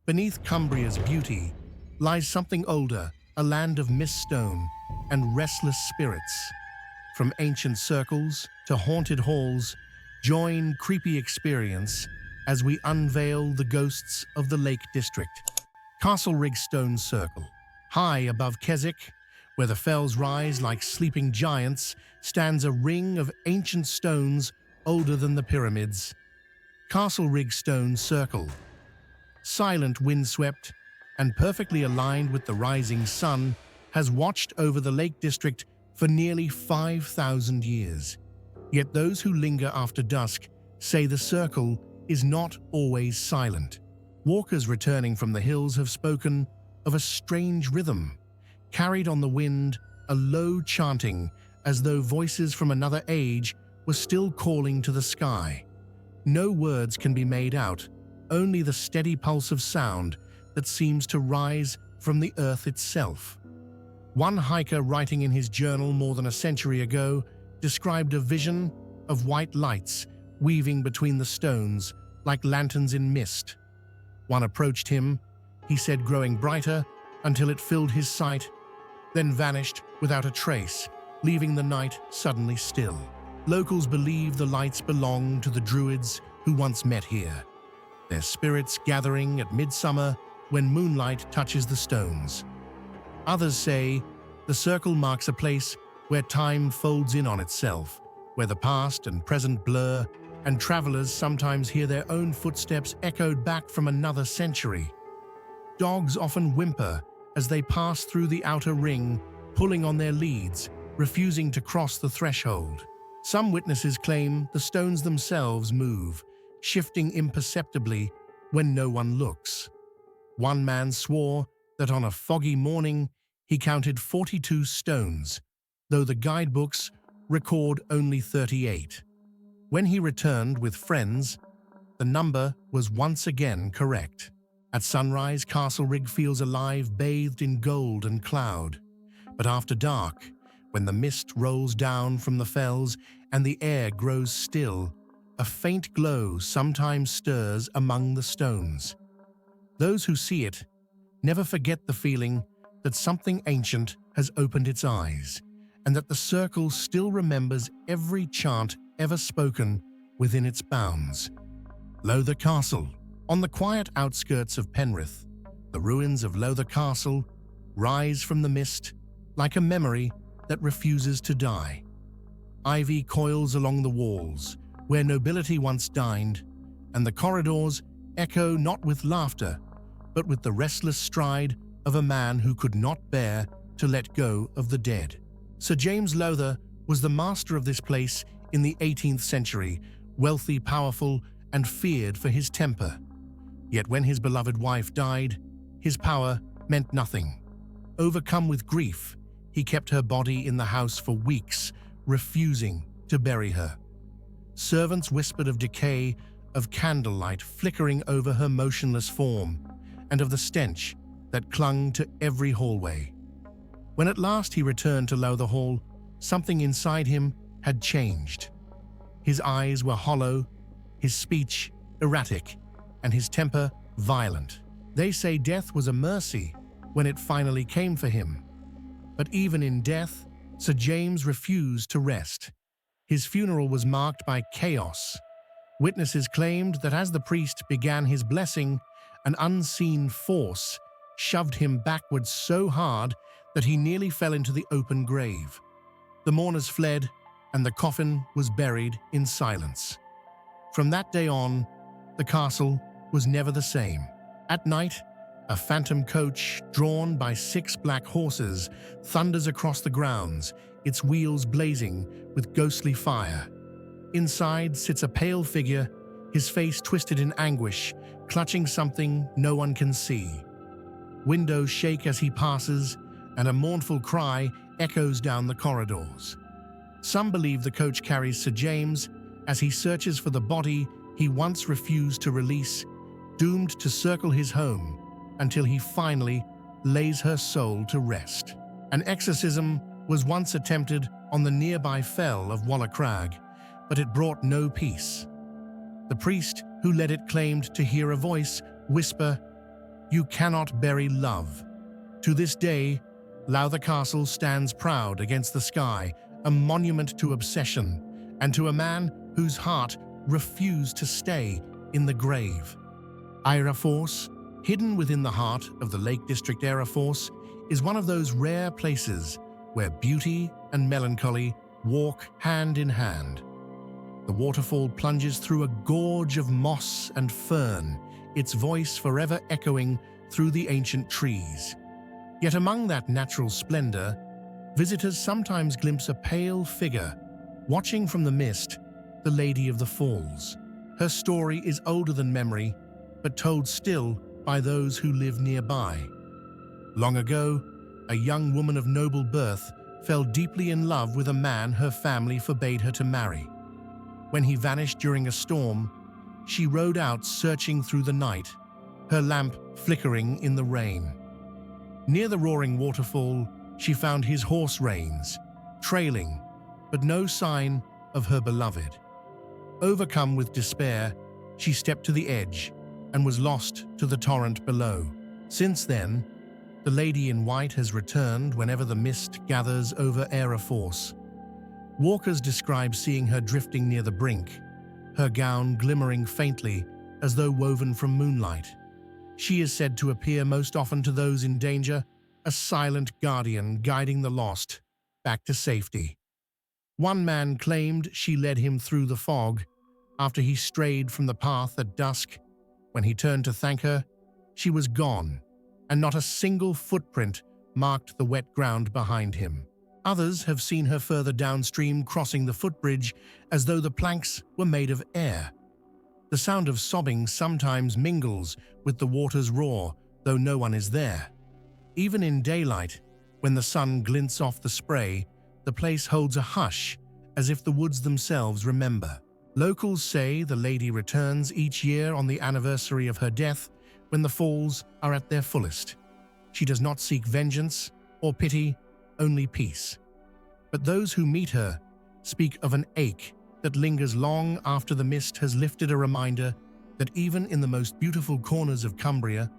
Beneath Cumbria's beauty lies something older, a land of mist stone and restless spirits. From ancient circles to haunted halls, join creepy experience as we unveil the ghosts of the Lake District. Castlerigg Stone Circle. High above Keswick, where the fells rise like sleeping giants, stands a ring of ancient stones older than the pyramids. Castlerigg Stone Circle. Silent, windswept, and perfectly aligned with the rising sun, has watched over the Lake District for nearly 5,000 years. Yet those who linger after dusk say the circle is not always silent. Walkers returning from the hills have spoken of a strange rhythm, carried on the wind, a low chanting as though voices from another age were still calling to the sky. No words can be made out, only the steady pulse of sound that seems to rise from the earth itself. One hiker writing in his journal more than a century ago described a vision of white lights weaving between the stones like lanterns in mist. One approached him, he said, growing brighter until it filled his sight, then vanished without a trace, leaving the night suddenly still. Locals believe the lights belong to the druids who once met here, their spirits gathering at midsummer when moonlight touches the stones. Others say the circle marks a place where time folds in on itself, where the past and present blur, and travelers sometimes hear their own footsteps echoed back from another century. Dogs often whimper as they pass through the outer ring, pulling on their leads, refusing to cross the threshold. Some witnesses claim the stones themselves move, shifting imperceptibly when no one looks. One man swore that on a foggy morning he counted 42 stones, though the guidebooks record only 38. When he returned with friends, the number was once again correct. At sunrise, Castlerigg feels alive, bathed in gold and cloud. But after dark, when the mist rolls down from the fells and the air grows still, a faint glow sometimes stirs among the stones. Those who see it never forget the feeling that something ancient has opened its eyes, and that the circle still remembers every chant ever spoken within its bounds. Lowther Castle. On the quiet outskirts of Penrith, the ruins of Lowther Castle rise from the mist like a memory that refuses to die. Ivy coils along the walls, where nobility once dined, and the corridors echo not with laughter, but with the restless stride of a man who could not bear to let go of the dead. Sir James Lowther was the master of this place in the 18th century, wealthy, powerful, and feared for his temper. Yet when his beloved wife died, his power meant nothing. Overcome with grief, he kept her body in the house for weeks, refusing to bury her. Servants whispered of decay, of candlelight flickering over her motionless form, and of the stench that clung to every hallway. When at last he returned to Lowther Hall, something inside him had changed. His eyes were hollow, his speech erratic, and his temper violent. They say death was a mercy when it finally came for him. But even in death, Sir James refused to rest. His funeral was marked by chaos. Witnesses claimed that as the priest began his blessing, an unseen force shoved him backwards so hard that he nearly fell into the open grave. The mourners fled, and the coffin was buried in silence. From that day on, the castle was never the same. At night, a phantom coach drawn by 6 black horses thunders across the grounds, its wheels blazing with ghostly fire. Inside sits a pale figure, his face twisted in anguish, clutching something no one can see. Windows shake as he passes, and a mournful cry echoes down the corridors. Some believe the coach carries Sir James as he searches for the body he once refused to release, doomed to circle his home until he finally lays her soul to rest. An exorcism was once attempted on the nearby fell of Crag, but it brought no peace. The priest who led it claimed to hear a voice whisper, You cannot bury love. To this day, Lowther Castle stands proud against the sky, a monument to obsession and to a man whose heart refused to stay in the grave. Aira Force, hidden within the heart of the Lake District Aira Force, is one of those rare places where beauty and melancholy walk hand in hand. The waterfall plunges through a gorge of moss and fern, its voice forever echoing through the ancient trees. Yet among that natural splendor, visitors sometimes glimpse a pale figure, watching from the mist, the Lady of the Falls. Her story is older than memory, but told still by those who live nearby. Long ago, a young woman of noble birth fell deeply in love with a man her family forbade her to marry. When he vanished during a storm, she rode out searching through the night, her lamp flickering in the rain. Near the roaring waterfall, she found his horse reins, trailing, but no sign of her beloved. Overcome with despair, she stepped to the edge and was lost to the torrent below. Since then, the lady in white has returned whenever the mist gathers over Aira Force. Walkers describe seeing her drifting near the brink, her gown glimmering faintly as though woven from moonlight. She is said to appear most often to those in danger, a silent guardian guiding the lost back to safety. One man claimed she led him through the fog after he strayed from the path at dusk. When he turned to thank her, she was gone, and not a single footprint marked the wet ground behind him. Others have seen her further downstream crossing the footbridge as though the planks were made of air. The sound of sobbing sometimes mingles with the water's roar, though no one is there. Even in daylight, when the sun glints off the spray, the place holds a hush, as if the woods themselves remember. Locals say the lady returns each year on the anniversary of her death, when the falls are at their fullest. She does not seek vengeance or pity, only peace. But those who meet her speak of an ache that lingers long after the mist has lifted, a reminder that even in the most beautiful corners of Cumbria,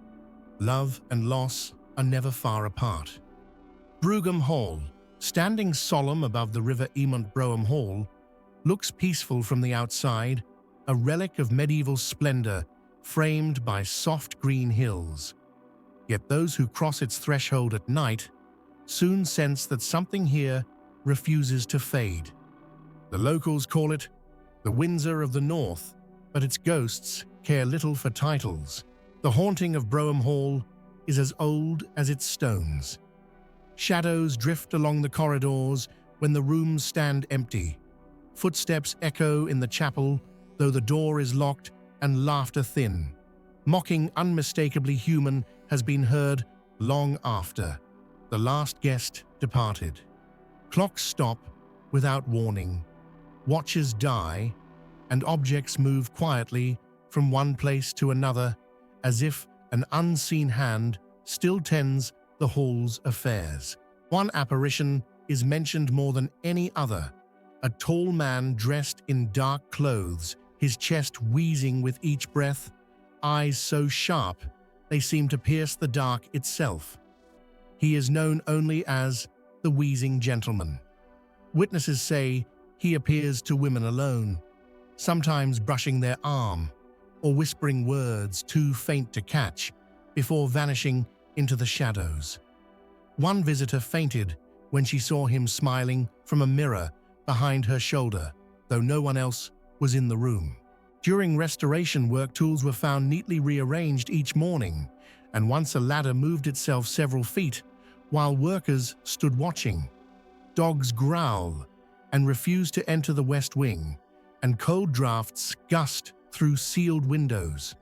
love and loss are never far apart. Brougham Hall, standing solemn above the River Emont, Brougham Hall, looks peaceful from the outside, a relic of medieval splendor framed by soft green hills. Yet those who cross its threshold at night soon sense that something here refuses to fade. The locals call it the Windsor of the North, but its ghosts care little for titles. The haunting of Brougham Hall is as old as its stones. Shadows drift along the corridors when the rooms stand empty. Footsteps echo in the chapel, though the door is locked, and laughter thin, mocking unmistakably human, has been heard long after the last guest departed. Clocks stop without warning. Watches die, and objects move quietly from one place to another, as if an unseen hand still tends the hall's affairs. One apparition is mentioned more than any other, a tall man dressed in dark clothes, his chest wheezing with each breath, eyes so sharp they seem to pierce the dark itself. He is known only as the Wheezing Gentleman. Witnesses say he appears to women alone, sometimes brushing their arm or whispering words too faint to catch before vanishing into the shadows. One visitor fainted when she saw him smiling from a mirror behind her shoulder, though no one else was in the room. During restoration work, tools were found neatly rearranged each morning, and once a ladder moved itself several feet while workers stood watching. Dogs growl and refuse to enter the west wing, and cold drafts gust through sealed windows.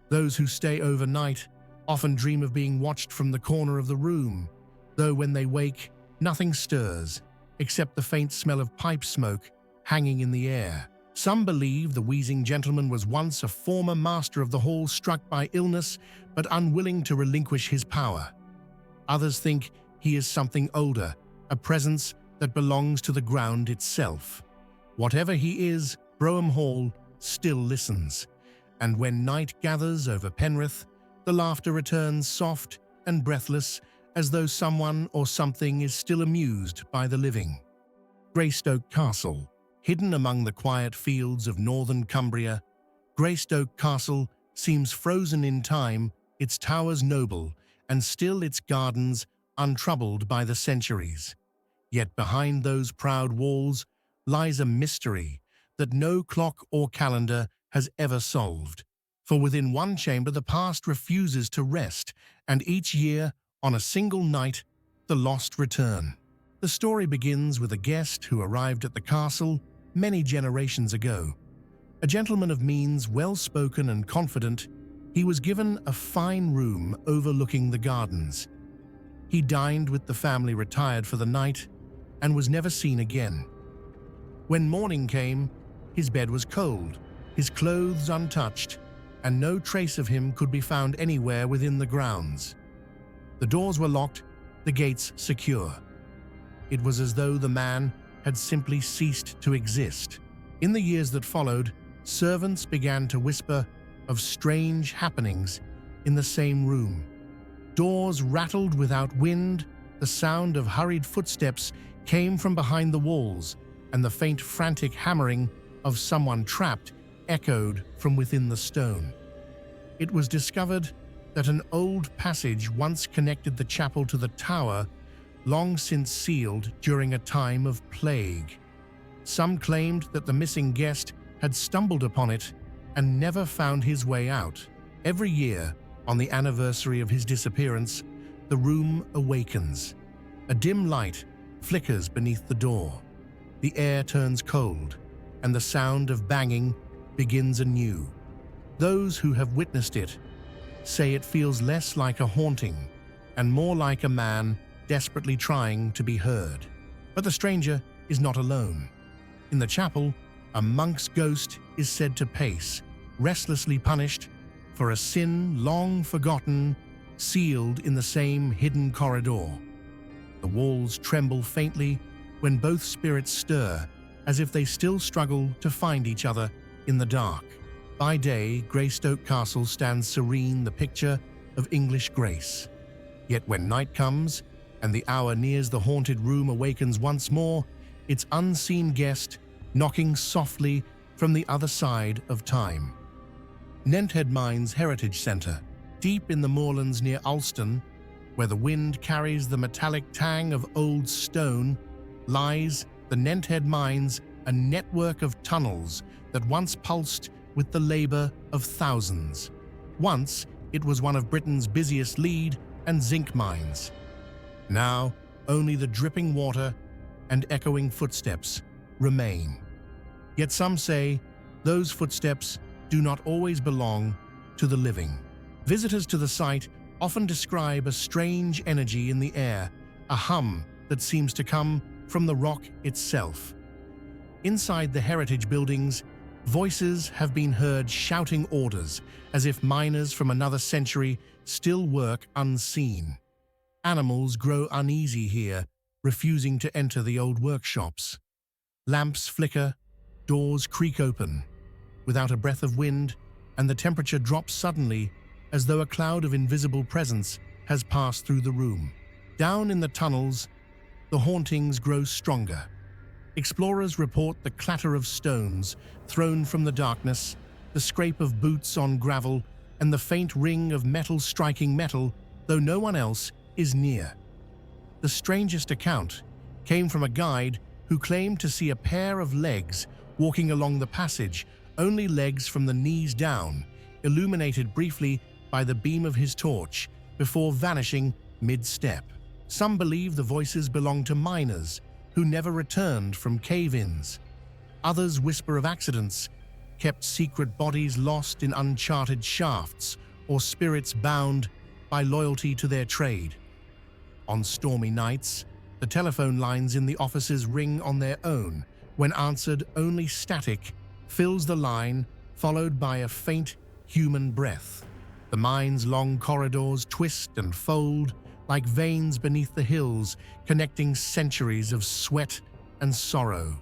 Those who stay overnight often dream of being watched from the corner of the room, though when they wake, nothing stirs except the faint smell of pipe smoke hanging in the air. Some believe the Wheezing Gentleman was once a former master of the hall, struck by illness but unwilling to relinquish his power. Others think he is something older, a presence that belongs to the ground itself. Whatever he is, Brougham Hall still listens, and when night gathers over Penrith, The laughter returns soft and breathless, as though someone or something is still amused by the living. Greystoke Castle. Hidden among the quiet fields of northern Cumbria, Greystoke Castle seems frozen in time, its towers noble, and still its gardens untroubled by the centuries. Yet behind those proud walls lies a mystery that no clock or calendar has ever solved. For within one chamber the past refuses to rest, and each year, on a single night, the lost return. The story begins with a guest who arrived at the castle many generations ago. A gentleman of means, well-spoken and confident, he was given a fine room overlooking the gardens. He dined with the family, retired for the night, and was never seen again. When morning came, his bed was cold, his clothes untouched, and no trace of him could be found anywhere within the grounds. The doors were locked, the gates secure. It was as though the man had simply ceased to exist. In the years that followed, servants began to whisper of strange happenings in the same room. Doors rattled without wind, the sound of hurried footsteps came from behind the walls, and the faint, frantic hammering of someone trapped echoed from within the stone. It was discovered that an old passage once connected the chapel to the tower, long since sealed during a time of plague. Some claimed that the missing guest had stumbled upon it and never found his way out. Every year, on the anniversary of his disappearance, the room awakens. A dim light flickers beneath the door. The air turns cold, and the sound of banging begins anew. Those who have witnessed it say it feels less like a haunting and more like a man desperately trying to be heard. But the stranger is not alone. In the chapel, a monk's ghost is said to pace, restlessly punished for a sin long forgotten, sealed in the same hidden corridor. The walls tremble faintly when both spirits stir, as if they still struggle to find each other in the dark. By day, Greystoke Castle stands serene, the picture of English grace. Yet when night comes and the hour nears, the haunted room awakens once more, its unseen guest knocking softly from the other side of time. Nenthead Mines Heritage Centre, deep in the moorlands near Alston, where the wind carries the metallic tang of old stone, lies the Nenthead Mines, a network of tunnels that once pulsed with the labour of thousands. Once, it was one of Britain's busiest lead and zinc mines. Now, only the dripping water and echoing footsteps remain. Yet some say those footsteps do not always belong to the living. Visitors to the site often describe a strange energy in the air, a hum that seems to come from the rock itself. Inside the heritage buildings, voices have been heard shouting orders, as if miners from another century still work unseen. Animals grow uneasy here, refusing to enter the old workshops. Lamps flicker, doors creak open, without a breath of wind, and the temperature drops suddenly, as though a cloud of invisible presence has passed through the room. Down in the tunnels, the hauntings grow stronger. Explorers report the clatter of stones thrown from the darkness, the scrape of boots on gravel, and the faint ring of metal striking metal, though no one else is near. The strangest account came from a guide who claimed to see a pair of legs walking along the passage, only legs from the knees down, illuminated briefly by the beam of his torch before vanishing mid-step. Some believe the voices belong to miners who never returned from cave-ins. Others whisper of accidents, kept secret bodies lost in uncharted shafts, or spirits bound by loyalty to their trade. On stormy nights, the telephone lines in the offices ring on their own. When answered, only static fills the line, followed by a faint human breath. The mine's long corridors twist and fold like veins beneath the hills, connecting centuries of sweat and sorrow.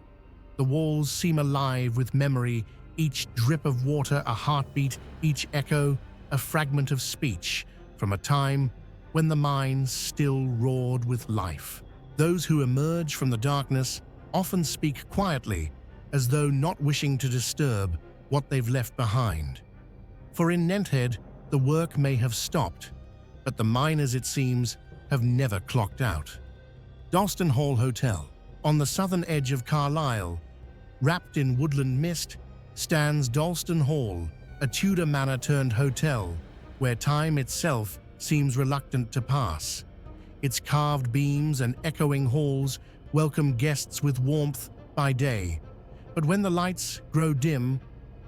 The walls seem alive with memory, each drip of water a heartbeat, each echo a fragment of speech from a time when the mines still roared with life. Those who emerge from the darkness often speak quietly, as though not wishing to disturb what they've left behind. For in Nenthead, the work may have stopped, but the miners, it seems, have never clocked out. Dalston Hall Hotel. On the southern edge of Carlisle, wrapped in woodland mist, stands Dalston Hall, a Tudor manor-turned-hotel, where time itself seems reluctant to pass. Its carved beams and echoing halls welcome guests with warmth by day, but when the lights grow dim,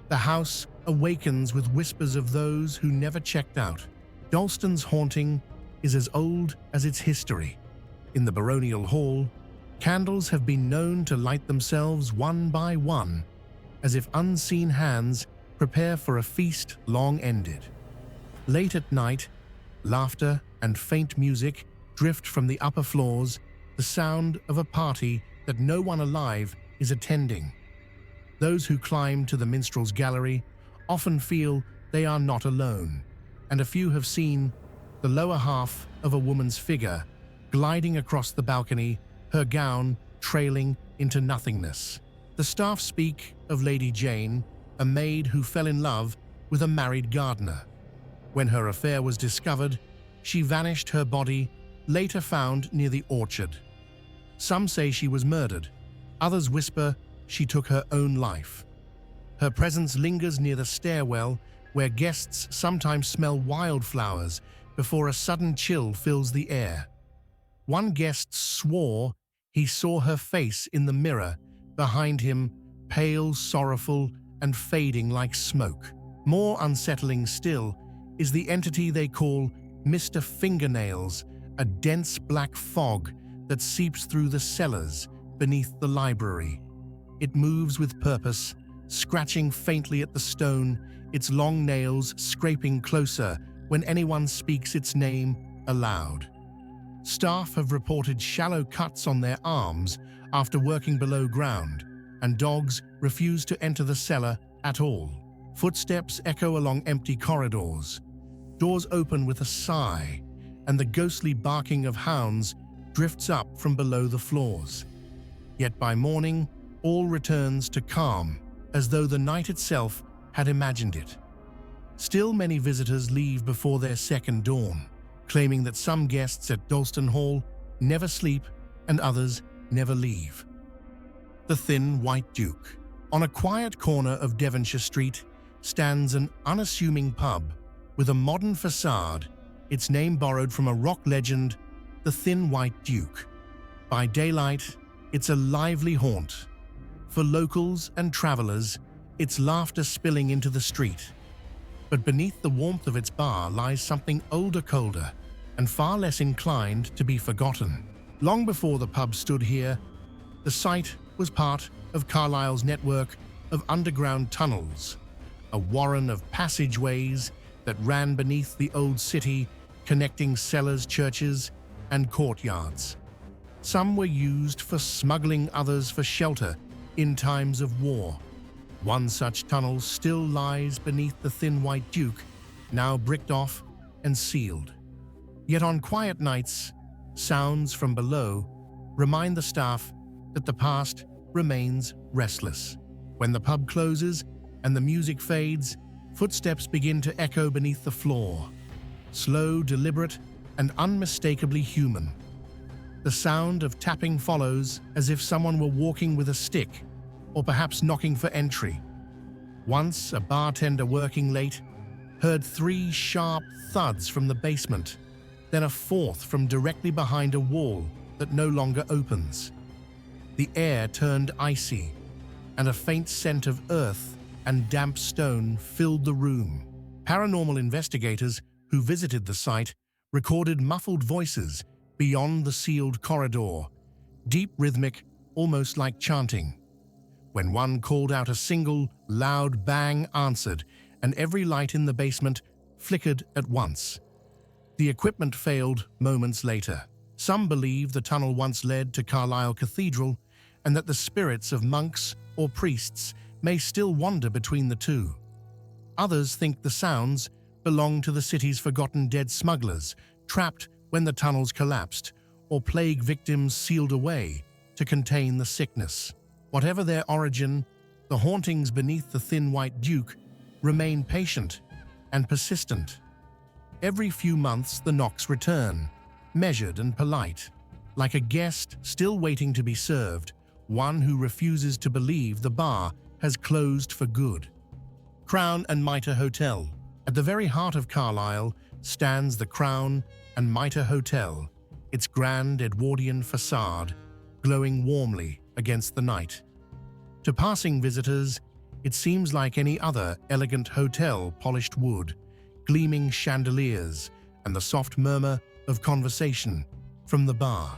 the house awakens with whispers of those who never checked out. Dalston's haunting is as old as its history. In the baronial hall, candles have been known to light themselves one by one, as if unseen hands prepare for a feast long ended. Late at night, laughter and faint music drift from the upper floors, the sound of a party that no one alive is attending. Those who climb to the minstrel's gallery often feel they are not alone, and a few have seen the lower half of a woman's figure gliding across the balcony, her gown trailing into nothingness. The staff speak of Lady Jane, a maid who fell in love with a married gardener. When her affair was discovered, she vanished, her body later found near the orchard. Some say she was murdered, others whisper she took her own life. Her presence lingers near the stairwell, where guests sometimes smell wildflowers before a sudden chill fills the air. One guest swore he saw her face in the mirror behind him, pale, sorrowful, and fading like smoke. More unsettling still is the entity they call Mr. Fingernails, a dense black fog that seeps through the cellars beneath the library. It moves with purpose, scratching faintly at the stone, its long nails scraping closer when anyone speaks its name aloud. Staff have reported shallow cuts on their arms after working below ground, and dogs refuse to enter the cellar at all. Footsteps echo along empty corridors. Doors open with a sigh, and the ghostly barking of hounds drifts up from below the floors. Yet by morning, all returns to calm, as though the night itself had imagined it. Still, many visitors leave before their second dawn, claiming that some guests at Dalston Hall never sleep and others never leave. The Thin White Duke. On a quiet corner of Devonshire Street stands an unassuming pub with a modern facade, its name borrowed from a rock legend, the Thin White Duke. By daylight, it's a lively haunt. For locals and travelers, its laughter spilling into the street. But beneath the warmth of its bar lies something older, colder, and far less inclined to be forgotten. Long before the pub stood here, the site was part of Carlisle's network of underground tunnels, a warren of passageways that ran beneath the old city, connecting cellars, churches, and courtyards. Some were used for smuggling, others for shelter in times of war. One such tunnel still lies beneath the Thin White Duke, now bricked off and sealed. Yet on quiet nights, sounds from below remind the staff that the past remains restless. When the pub closes and the music fades, footsteps begin to echo beneath the floor. Slow, deliberate, and unmistakably human. The sound of tapping follows, as if someone were walking with a stick, or perhaps knocking for entry. Once, a bartender working late heard 3 sharp thuds from the basement, then a 4th from directly behind a wall that no longer opens. The air turned icy, and a faint scent of earth and damp stone filled the room. Paranormal investigators who visited the site recorded muffled voices beyond the sealed corridor, deep, rhythmic, almost like chanting. When one called out, a single, loud bang answered, and every light in the basement flickered at once. The equipment failed moments later. Some believe the tunnel once led to Carlisle Cathedral, and that the spirits of monks or priests may still wander between the two. Others think the sounds belong to the city's forgotten dead smugglers, trapped when the tunnels collapsed, or plague victims sealed away to contain the sickness. Whatever their origin, the hauntings beneath the thin white duke remain patient and persistent. Every few months the knocks return, measured and polite, like a guest still waiting to be served, one who refuses to believe the bar has closed for good. Crown and Mitre Hotel. At the very heart of Carlisle stands the Crown and Mitre Hotel, its grand Edwardian facade glowing warmly against the night. To passing visitors, it seems like any other elegant hotel: polished wood, gleaming chandeliers, and the soft murmur of conversation from the bar.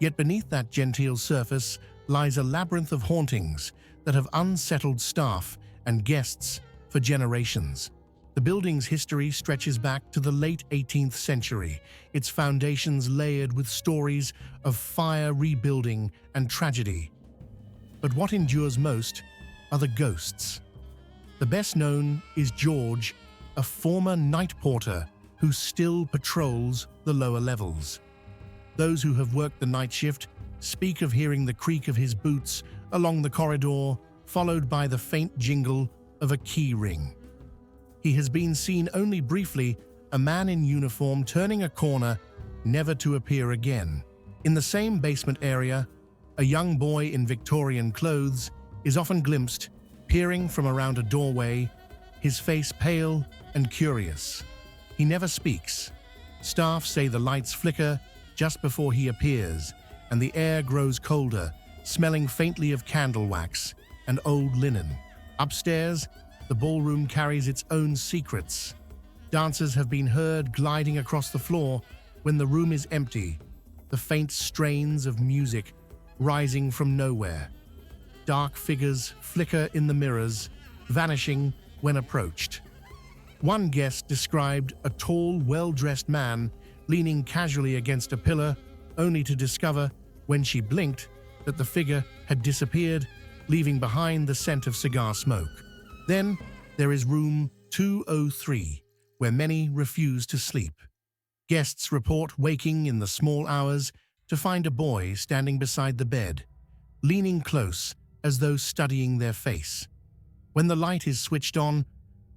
Yet beneath that genteel surface lies a labyrinth of hauntings that have unsettled staff and guests for generations. The building's history stretches back to the late 18th century, its foundations layered with stories of fire, rebuilding, and tragedy. But what endures most are the ghosts. The best known is George, a former night porter who still patrols the lower levels. Those who have worked the night shift speak of hearing the creak of his boots along the corridor, followed by the faint jingle of a key ring. He has been seen only briefly, a man in uniform turning a corner, never to appear again. In the same basement area, a young boy in Victorian clothes is often glimpsed, peering from around a doorway, his face pale and curious. He never speaks. Staff say the lights flicker just before he appears, and the air grows colder, smelling faintly of candle wax and old linen. Upstairs, the ballroom carries its own secrets. Dancers have been heard gliding across the floor when the room is empty, the faint strains of music rising from nowhere. Dark figures flicker in the mirrors, vanishing when approached. One guest described a tall, well-dressed man leaning casually against a pillar, only to discover, when she blinked, that the figure had disappeared, leaving behind the scent of cigar smoke. Then there is room 203, where many refuse to sleep. Guests report waking in the small hours to find a boy standing beside the bed, leaning close as though studying their face. When the light is switched on,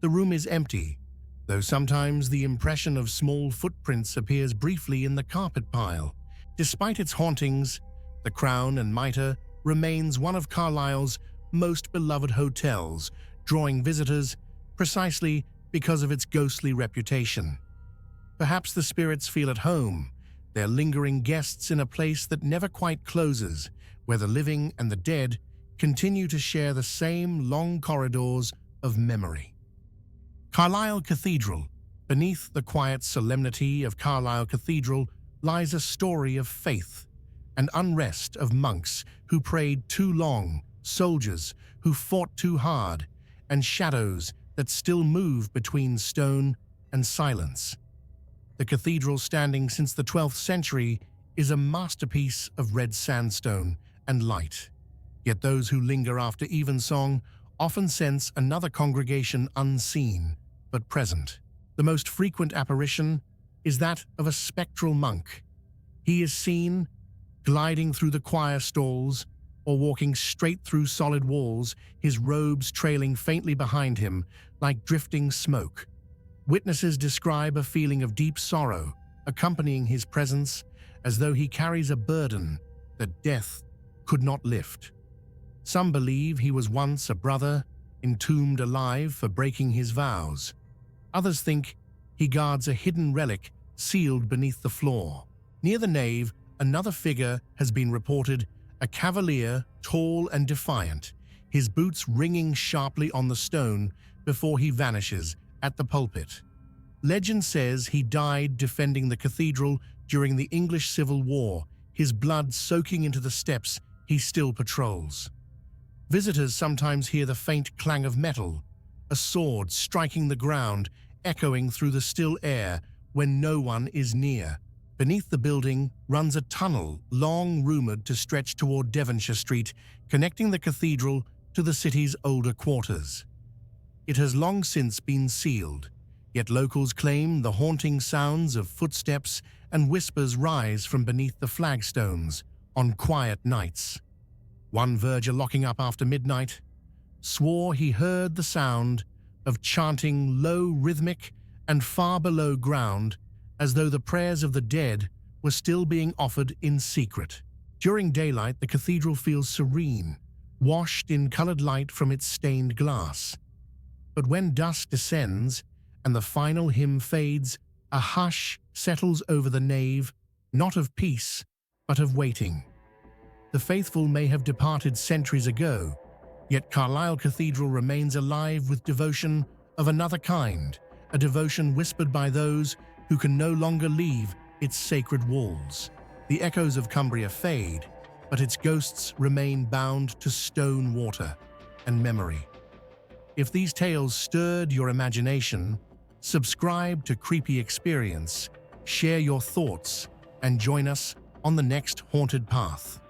the room is empty, though sometimes the impression of small footprints appears briefly in the carpet pile. Despite its hauntings, the Crown and Mitre remains one of Carlisle's most beloved hotels, drawing visitors precisely because of its ghostly reputation. Perhaps the spirits feel at home. They're lingering guests in a place that never quite closes, where the living and the dead continue to share the same long corridors of memory. Carlisle Cathedral. Beneath the quiet solemnity of Carlisle Cathedral lies a story of faith and unrest, of monks who prayed too long, soldiers who fought too hard, and shadows that still move between stone and silence. The cathedral, standing since the 12th century, is a masterpiece of red sandstone and light. Yet those who linger after evensong often sense another congregation unseen but present. The most frequent apparition is that of a spectral monk. He is seen gliding through the choir stalls or walking straight through solid walls, his robes trailing faintly behind him like drifting smoke. Witnesses describe a feeling of deep sorrow accompanying his presence, as though he carries a burden that death could not lift. Some believe he was once a brother, entombed alive for breaking his vows. Others think he guards a hidden relic sealed beneath the floor. Near the nave, another figure has been reported, a cavalier, tall and defiant, his boots ringing sharply on the stone before he vanishes at the pulpit. Legend says he died defending the cathedral during the English Civil War, his blood soaking into the steps he still patrols. Visitors sometimes hear the faint clang of metal, a sword striking the ground, echoing through the still air when no one is near. Beneath the building runs a tunnel, long rumored to stretch toward Devonshire Street, connecting the cathedral to the city's older quarters. It has long since been sealed, Yet locals claim the haunting sounds of footsteps and whispers rise from beneath the flagstones on quiet nights. One verger locking up after midnight swore he heard the sound of chanting low, rhythmic, and far below ground, as though the prayers of the dead were still being offered in secret. During daylight, the cathedral feels serene, washed in colored light from its stained glass. But when dusk descends and the final hymn fades, a hush settles over the nave, not of peace, but of waiting. The faithful may have departed centuries ago, yet Carlisle Cathedral remains alive with devotion of another kind, a devotion whispered by those who can no longer leave its sacred walls. The echoes of Cumbria fade, but its ghosts remain bound to stone water and memory. If these tales stirred your imagination, subscribe to Creepy Experience, share your thoughts, and join us on the next haunted path.